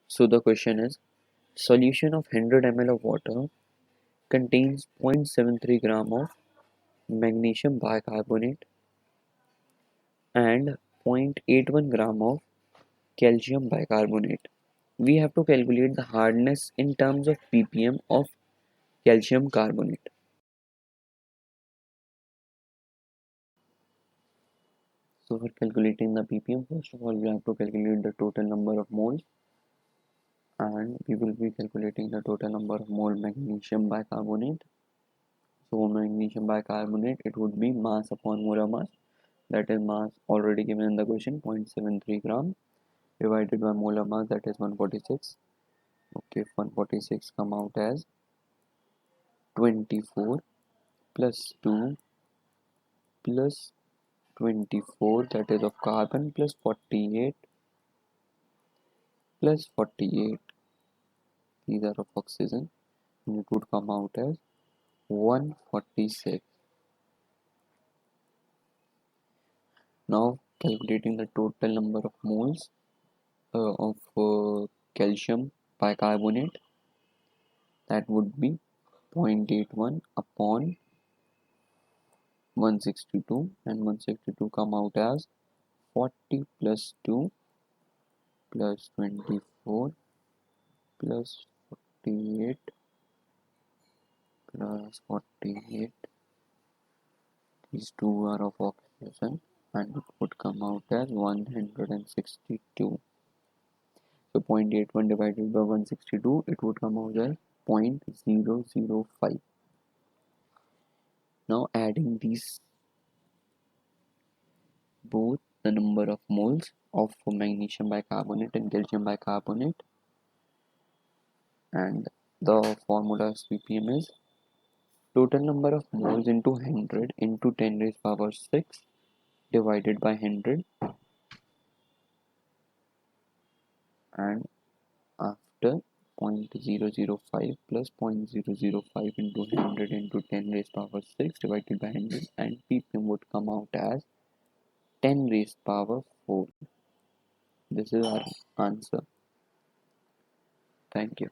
So the question is, solution of 100 ml of water contains 0.73 gram of magnesium bicarbonate and 0.81 gram of calcium bicarbonate. We have to calculate the hardness in terms of ppm of calcium carbonate. So for calculating the ppm, first of all we have to calculate the total number of moles, and we will be calculating the total number of mole magnesium bicarbonate. So magnesium bicarbonate, it would be mass upon molar mass, that is mass already given in the question, 0.73 gram, divided by molar mass, that is 146. Okay, 146 come out as 24 plus 2 plus 24, that is of carbon, plus 48 plus 48, these are of oxygen, and it would come out as 146. Now calculating the total number of moles of calcium bicarbonate, that would be 0.81 upon 162, and 162 come out as 40 plus 2 plus 24 plus 48 plus 48, these two are of oxygen, and it would come out as 162. So 0.81 divided by 162, it would come out as 0.005. Now adding these both, the number of moles of magnesium bicarbonate and calcium bicarbonate, and the formula of ppm is total number of moles into 100 into 10 raised power 6 divided by 100, and after 0.005 plus 0.005 into 100 into 10 raised power 6 divided by 100, and ppm would come out as 10 raised power 4. This is our answer. Thank you.